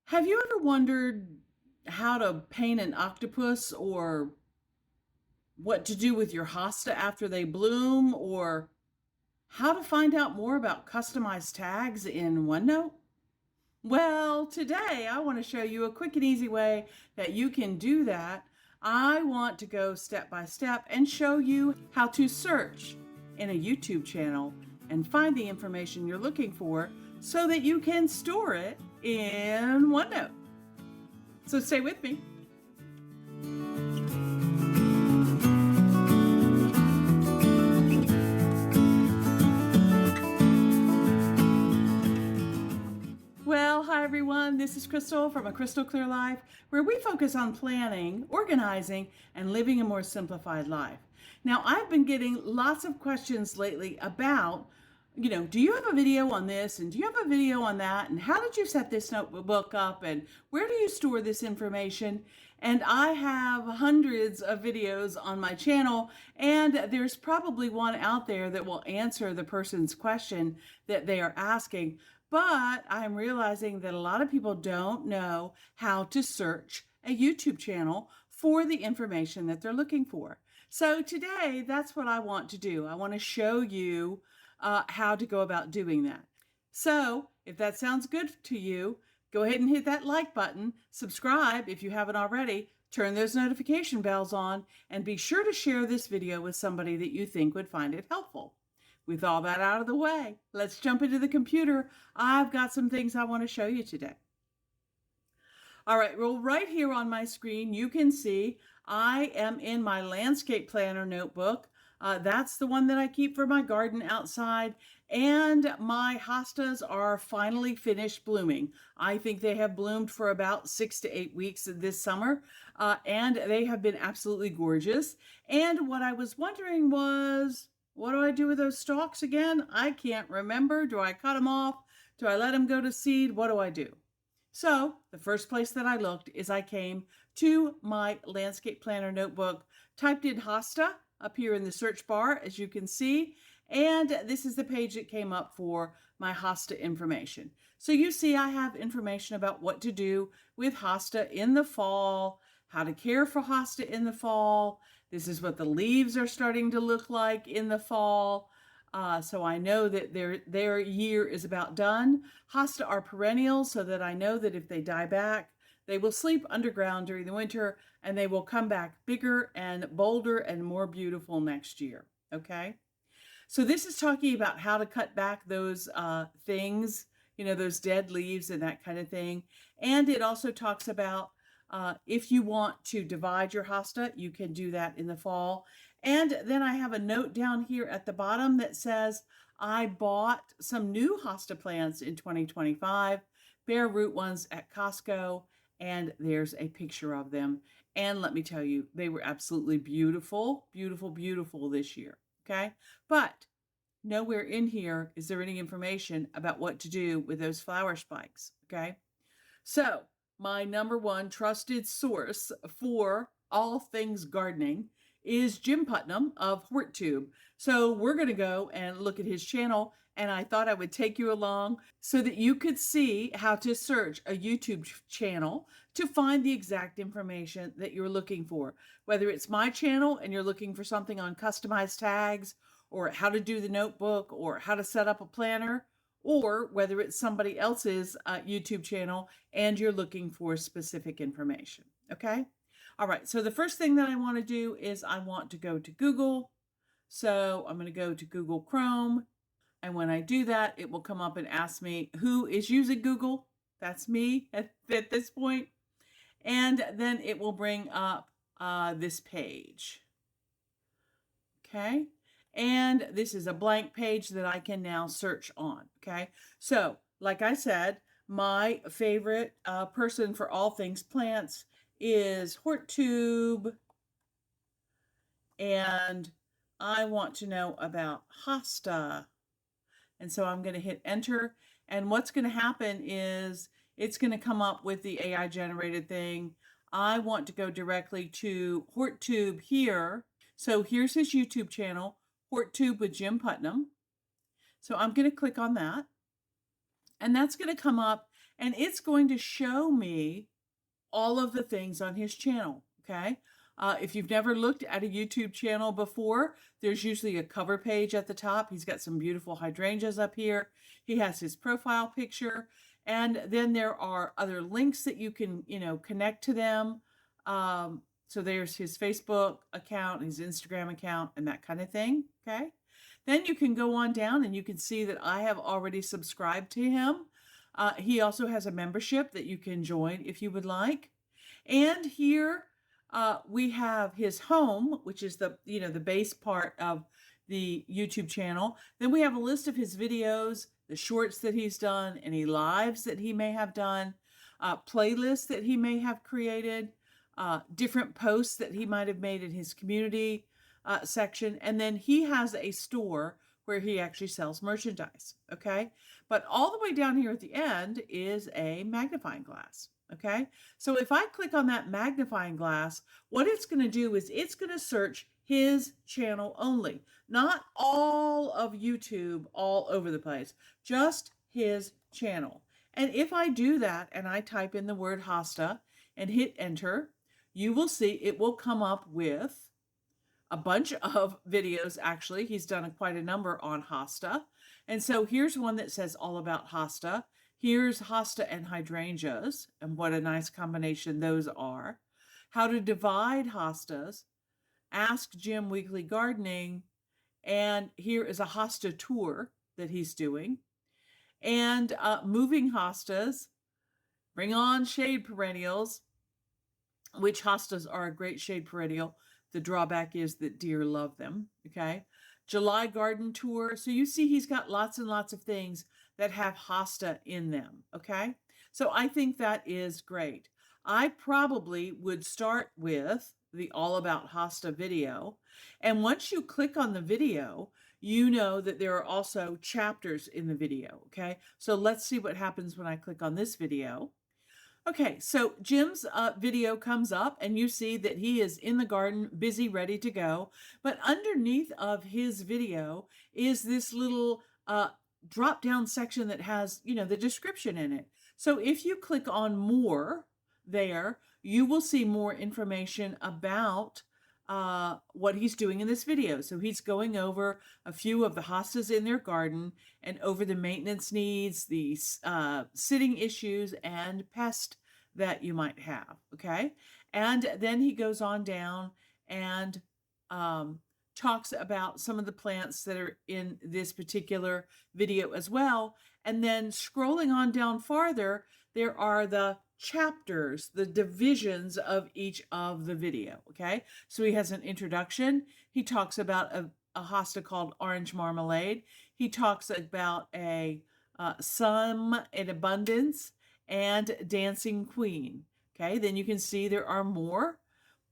Have you ever wondered how to paint an octopus or what to do with your hosta after they bloom or how to find out more about customized tags in OneNote? Well, today I want to show you a quick and easy way that you can do that. I want to go step by step and show you how to search in a YouTube channel and find the information you're looking for so that you can store it in OneNote. So stay with me. Well, hi everyone. This is Crystal from A Crystal Clear Life, where we focus on planning, organizing, and living a more simplified life. Now, I've been getting lots of questions lately about, do you have a video on this? And do you have a video on that? And how did you set this notebook up? And where do you store this information? And I have hundreds of videos on my channel, and there's probably one out there that will answer the person's question that they are asking. But I'm realizing that a lot of people don't know how to search a YouTube channel for the information that they're looking for. So today, that's what I want to do. I want to show you how to go about doing that. So if that sounds good to you, go ahead and hit that like button, subscribe if you haven't already, turn those notification bells on, and be sure to share this video with somebody that you think would find it helpful. With all that out of the way, let's jump into the computer. I've got some things I want to show you today. All right, well, right here on my screen, you can see I am in my landscape planner notebook. That's the one that I keep for my garden outside. And my hostas are finally finished blooming. I think they have bloomed for about 6 to 8 weeks this summer. And they have been absolutely gorgeous. And what I was wondering was, what do I do with those stalks again? I can't remember. Do I cut them off? Do I let them go to seed? What do I do? So the first place that I looked is I came to my landscape planner notebook, typed in Hosta up here in the search bar, as you can see, and this is the page that came up for my Hosta information. So you see I have information about what to do with Hosta in the fall, how to care for Hosta in the fall. This is what the leaves are starting to look like in the fall. So I know that their year is about done. Hosta are perennials, so that I know that if they die back, they will sleep underground during the winter and they will come back bigger and bolder and more beautiful next year. Okay? So this is talking about how to cut back those things, those dead leaves and that kind of thing. And it also talks about if you want to divide your hosta, you can do that in the fall. And then I have a note down here at the bottom that says, I bought some new hosta plants in 2025, bare root ones at Costco, and there's a picture of them. And let me tell you, they were absolutely beautiful, beautiful, beautiful this year, okay? But nowhere in here is there any information about what to do with those flower spikes, okay? So my number one trusted source for all things gardening is Jim Putnam of HortTube. So we're going to go and look at his channel, and I thought I would take you along so that you could see how to search a YouTube channel to find the exact information that you're looking for. Whether it's my channel and you're looking for something on customized tags, or how to do the notebook, or how to set up a planner, or whether it's somebody else's YouTube channel and you're looking for specific information, okay? All right, so the first thing that I want to do is I want to go to Google. So I'm going to go to Google Chrome. And when I do that, it will come up and ask me who is using Google. That's me at this point. And then it will bring up this page. Okay. And this is a blank page that I can now search on. Okay. So like I said, my favorite person for all things plants is HortTube, and I want to know about Hosta. And so I'm going to hit enter, and what's going to happen is it's going to come up with the AI generated thing. I want to go directly to HortTube here. So here's his YouTube channel, HortTube with Jim Putnam. So I'm going to click on that, and that's going to come up and it's going to show me all of the things on his channel, okay? If you've never looked at a YouTube channel before, there's usually a cover page at the top. He's got some beautiful hydrangeas up here. He has his profile picture, and then there are other links that you can, connect to them. So there's his Facebook account, his Instagram account, and that kind of thing, okay? Then you can go on down and you can see that I have already subscribed to him. He also has a membership that you can join if you would like. And here we have his home, which is the base part of the YouTube channel. Then we have a list of his videos, the shorts that he's done, any lives that he may have done, playlists that he may have created, different posts that he might have made in his community section. And then he has a store where he actually sells merchandise, okay? But all the way down here at the end is a magnifying glass, okay? So if I click on that magnifying glass, what it's going to do is it's going to search his channel only, not all of YouTube all over the place, just his channel. And if I do that and I type in the word Hosta and hit enter, you will see it will come up with a bunch of videos. Actually, he's done quite a number on Hosta. And so here's one that says all about Hosta. Here's Hosta and hydrangeas, and what a nice combination those are. How to divide hostas, Ask Jim Weekly Gardening, and here is a Hosta tour that he's doing. And moving hostas, bring on shade perennials, which hostas are a great shade perennial. The drawback is that deer love them, okay? July garden tour. So you see he's got lots and lots of things that have hosta in them, okay? So I think that is great. I probably would start with the All About Hosta video. And once you click on the video, you know that there are also chapters in the video, okay? So let's see what happens when I click on this video. Okay, so Jim's video comes up and you see that he is in the garden, busy, ready to go. But underneath of his video is this little drop-down section that has, the description in it. So if you click on more there, you will see more information about what he's doing in this video. So he's going over a few of the hostas in their garden and over the maintenance needs, the sitting issues, and pest that you might have, okay? And then he goes on down and talks about some of the plants that are in this particular video as well. And then scrolling on down farther, there are the chapters, the divisions of each of the video, okay? So he has an introduction. He talks about a hosta called Orange Marmalade. He talks about a Some in Abundance and Dancing Queen, okay? Then you can see there are more.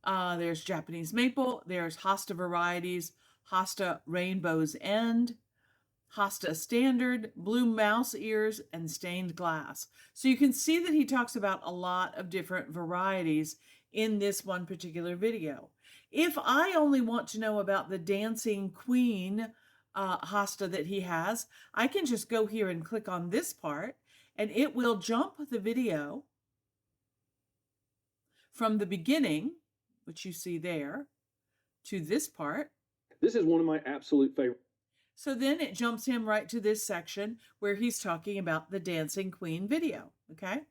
There's Japanese Maple, there's Hosta Varieties, Hosta Rainbow's End, Hosta Standard, Blue Mouse Ears, and Stained Glass. So you can see that he talks about a lot of different varieties in this one particular video. If I only want to know about the Dancing Queen hosta that he has, I can just go here and click on this part, and it will jump the video from the beginning, which you see there, to this part. This is one of my absolute favorites. So then it jumps him right to this section where he's talking about the Dancing Queen video, okay?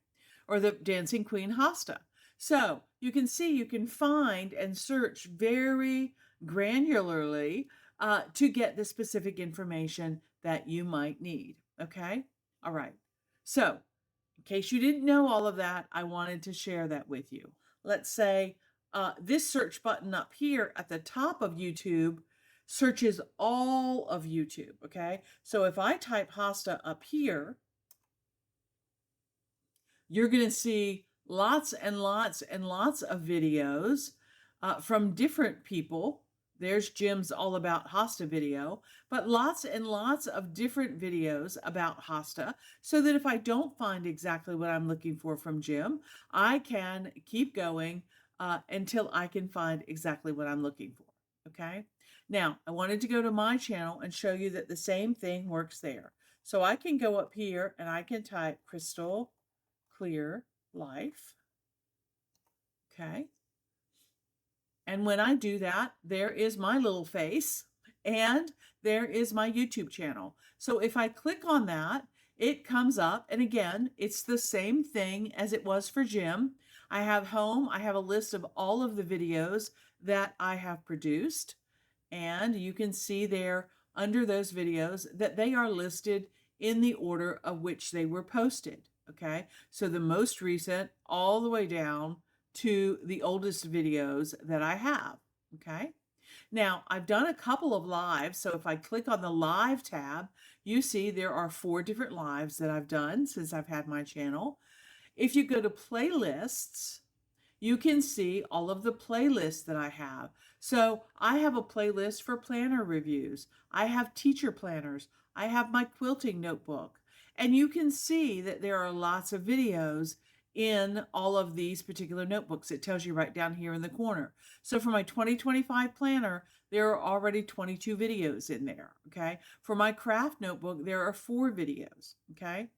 Or the Dancing Queen hosta. So you can see you can find and search very granularly to get the specific information that you might need, okay? All right. So in case you didn't know all of that, I wanted to share that with you. Let's say this search button up here at the top of YouTube searches all of YouTube, okay? So if I type hosta up here, you're going to see lots and lots and lots of videos from different people. There's Jim's All About Hosta video, but lots and lots of different videos about hosta, so that if I don't find exactly what I'm looking for from Jim, I can keep going until I can find exactly what I'm looking for, okay? Now, I wanted to go to my channel and show you that the same thing works there. So I can go up here and I can type Crystal clear life. Okay. And when I do that, there is my little face and there is my YouTube channel. So if I click on that, it comes up. And again, it's the same thing as it was for Jim. I have home. I have a list of all of the videos that I have produced. And you can see there under those videos that they are listed in the order of which they were posted. Okay, so the most recent all the way down to the oldest videos that I have. Okay, now I've done a couple of lives. So if I click on the live tab, you see there are 4 different lives that I've done since I've had my channel. If you go to playlists, you can see all of the playlists that I have. So I have a playlist for planner reviews. I have teacher planners. I have my quilting notebook. And you can see that there are lots of videos in all of these particular notebooks. It tells you right down here in the corner. So for my 2025 planner, there are already 22 videos in there, okay? For my craft notebook, there are 4 videos, okay?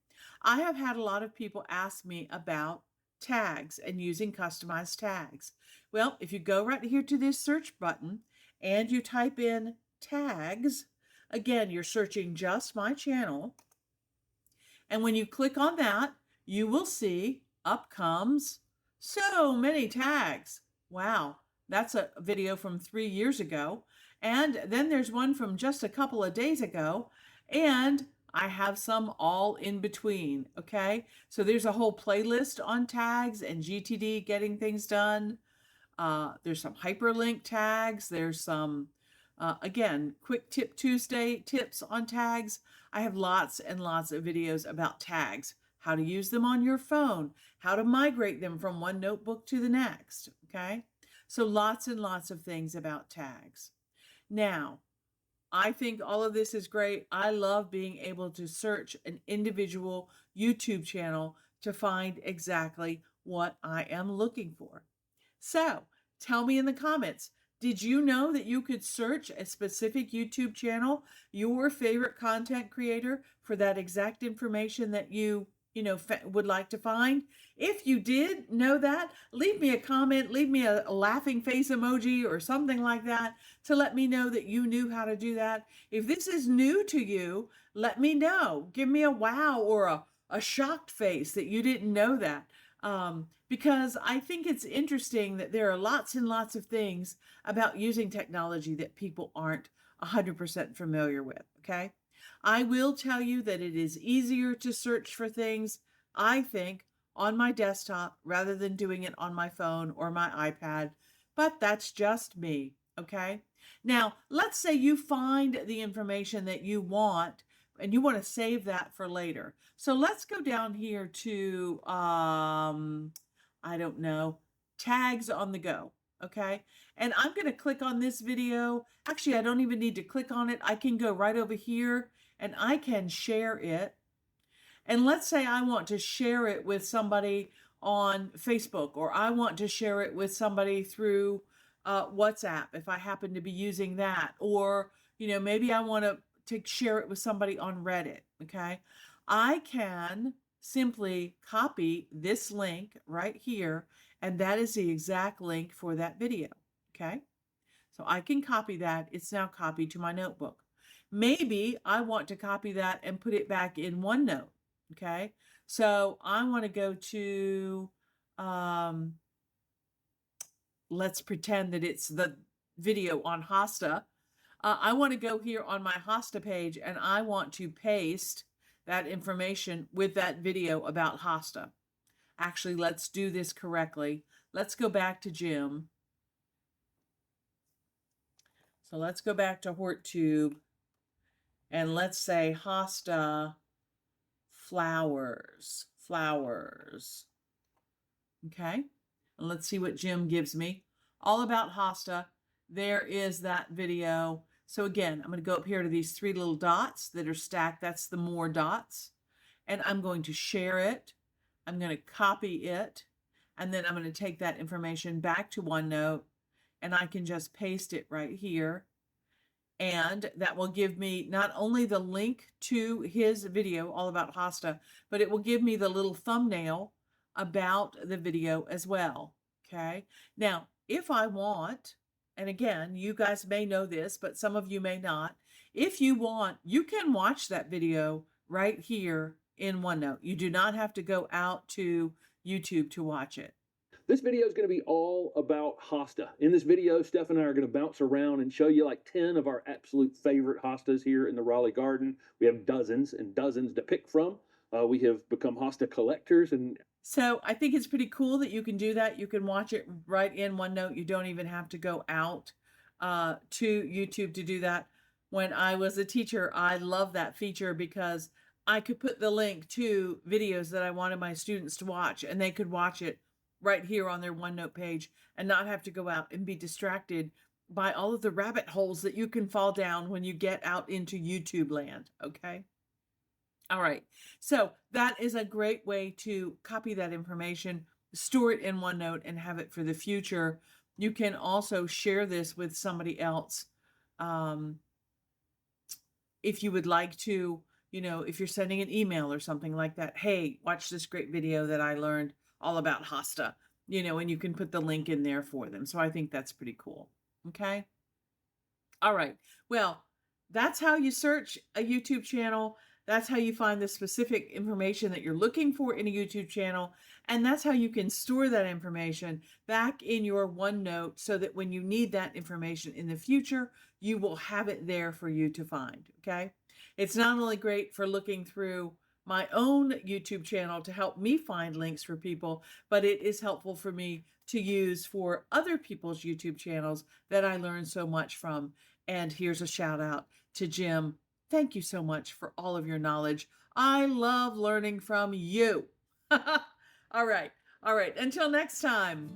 I have had a lot of people ask me about tags and using customized tags. Well, if you go right here to this search button and you type in tags, again, you're searching just my channel. And when you click on that, you will see up comes so many tags. Wow, that's a video from 3 years ago. And then there's one from just a couple of days ago. And I have some all in between, okay? So there's a whole playlist on tags and GTD getting things done. There's some hyperlink tags. There's some, again, Quick Tip Tuesday tips on tags. I have lots and lots of videos about tags, how to use them on your phone, how to migrate them from one notebook to the next, okay? So lots and lots of things about tags. Now, I think all of this is great. I love being able to search an individual YouTube channel to find exactly what I am looking for. So tell me in the comments, did you know that you could search a specific YouTube channel, your favorite content creator, for that exact information that you would like to find? If you did know that, leave me a comment, leave me a laughing face emoji or something like that to let me know that you knew how to do that. If this is new to you, let me know. Give me a wow or a shocked face that you didn't know that. Because I think it's interesting that there are lots and lots of things about using technology that people aren't 100% familiar with, okay? I will tell you that it is easier to search for things, I think, on my desktop rather than doing it on my phone or my iPad, but that's just me, okay? Now, let's say you find the information that you want and you want to save that for later. So let's go down here to, I don't know, tags on the go, okay? And I'm going to click on this video. Actually, I don't even need to click on it. I can go right over here and I can share it. And let's say I want to share it with somebody on Facebook, or I want to share it with somebody through WhatsApp if I happen to be using that, or maybe I want to share it with somebody on Reddit, okay? I can simply copy this link right here, and that is the exact link for that video, okay? So I can copy that. It's now copied to my notebook. Maybe I want to copy that and put it back in OneNote, okay? So I want to go to, let's pretend that it's the video on Hosta. I want to go here on my Hosta page and I want to paste that information with that video about Hosta. Actually, let's do this correctly. Let's go back to Jim. So let's go back to HortTube and let's say Hosta flowers. Okay, and let's see what Jim gives me. All about Hosta. There is that video. So again, I'm going to go up here to these 3 little dots that are stacked. That's the more dots. And I'm going to share it. I'm going to copy it. And then I'm going to take that information back to OneNote. And I can just paste it right here. And that will give me not only the link to his video all about Hosta, but it will give me the little thumbnail about the video as well. Okay. Now, if I want, and again, you guys may know this, but some of you may not. If you want, you can watch that video right here in OneNote. You do not have to go out to YouTube to watch it. This video is going to be all about Hosta. In this video, Steph and I are going to bounce around and show you like 10 of our absolute favorite Hostas here in the Raleigh Garden. We have dozens and dozens to pick from. We have become Hosta collectors, and so I think it's pretty cool that you can do that. You can watch it right in OneNote. You don't even have to go out to YouTube to do that. When I was a teacher, I loved that feature because I could put the link to videos that I wanted my students to watch, and they could watch it right here on their OneNote page and not have to go out and be distracted by all of the rabbit holes that you can fall down when you get out into YouTube land, okay? All right, so that is a great way to copy that information, store it in OneNote, and have it for the future. You can also share this with somebody else if you would like to, if you're sending an email or something like that. Hey, watch this great video that I learned all about Hosta, and you can put the link in there for them. So I think that's pretty cool. Okay. All right. Well, that's how you search a YouTube channel. That's how you find the specific information that you're looking for in a YouTube channel. And that's how you can store that information back in your OneNote so that when you need that information in the future, you will have it there for you to find. Okay. It's not only great for looking through my own YouTube channel to help me find links for people, but it is helpful for me to use for other people's YouTube channels that I learned so much from. And here's a shout out to Jim. Thank you so much for all of your knowledge. I love learning from you. All right. All right. Until next time,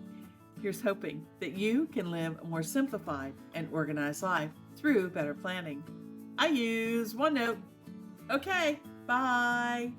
here's hoping that you can live a more simplified and organized life through better planning. I use OneNote. Okay. Bye.